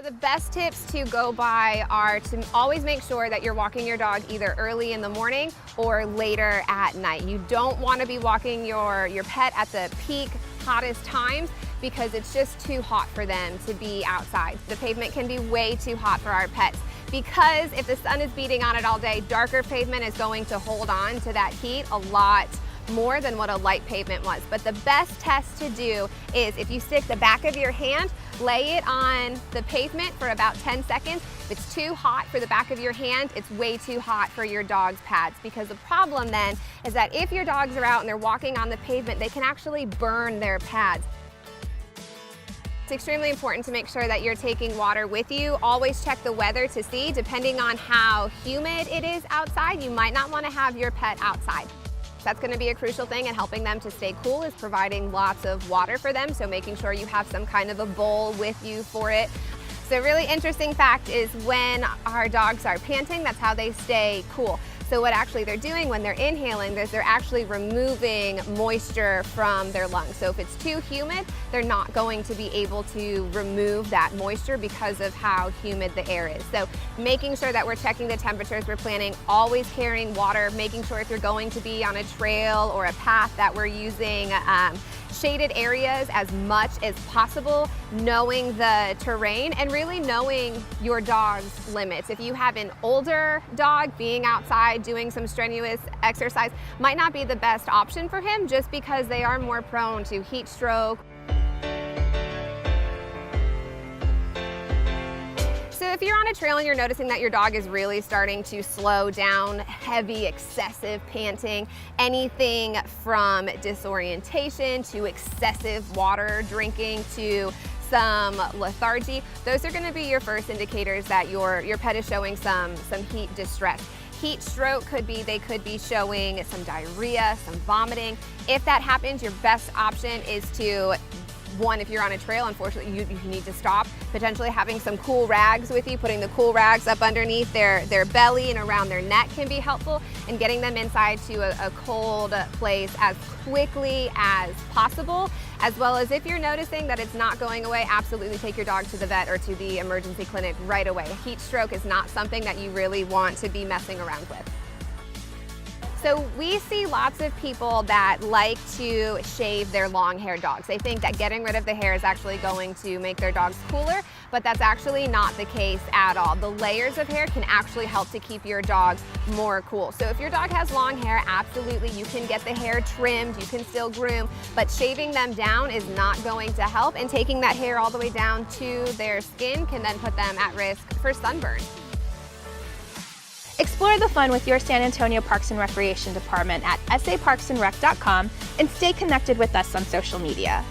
So the best tips to go by are to always make sure that you're walking your dog either early in the morning or later at night. You don't want to be walking your pet at the peak hottest times because it's just too hot for them to be outside. The pavement can be way too hot for our pets because if the sun is beating on it all day, darker pavement is going to hold on to that heat a lot more than what a light pavement was. But the best test to do is if you stick the back of your hand, lay it on the pavement for about 10 seconds. If it's too hot for the back of your hand, it's way too hot for your dog's pads, because the problem then is that if your dogs are out and they're walking on the pavement, they can actually burn their pads. It's extremely important to make sure that you're taking water with you. Always check the weather to see, depending on how humid it is outside, you might not want to have your pet outside. That's going to be a crucial thing in helping them to stay cool, is providing lots of water for them, so making sure you have some kind of a bowl with you for it. So a really interesting fact is when our dogs are panting, that's how they stay cool. So what actually they're doing when they're inhaling is they're actually removing moisture from their lungs. So if it's too humid, they're not going to be able to remove that moisture because of how humid the air is. So making sure that we're checking the temperatures, we're planning, always carrying water, making sure if you're going to be on a trail or a path that we're using shaded areas as much as possible, knowing the terrain and really knowing your dog's limits. If you have an older dog, being outside doing some strenuous exercise might not be the best option for him, just because they are more prone to heat stroke. So if you're on a trail and you're noticing that your dog is really starting to slow down, heavy, excessive panting, anything from disorientation to excessive water drinking to some lethargy, those are going to be your first indicators that your pet is showing some heat distress. Heat stroke could be, they could be showing some diarrhea, some vomiting. If that happens, your best option is to, one, if you're on a trail, unfortunately, you need to stop. Potentially having some cool rags with you, putting the cool rags up underneath their belly and around their neck can be helpful, and getting them inside to a cold place as quickly as possible. As well as if you're noticing that it's not going away, absolutely take your dog to the vet or to the emergency clinic right away. Heat stroke is not something that you really want to be messing around with. So we see lots of people that like to shave their long-haired dogs. They think that getting rid of the hair is actually going to make their dogs cooler, but that's actually not the case at all. The layers of hair can actually help to keep your dog more cool. So if your dog has long hair, absolutely you can get the hair trimmed, you can still groom, but shaving them down is not going to help, and taking that hair all the way down to their skin can then put them at risk for sunburn. Explore the fun with your San Antonio Parks and Recreation Department at saparksandrec.com and stay connected with us on social media.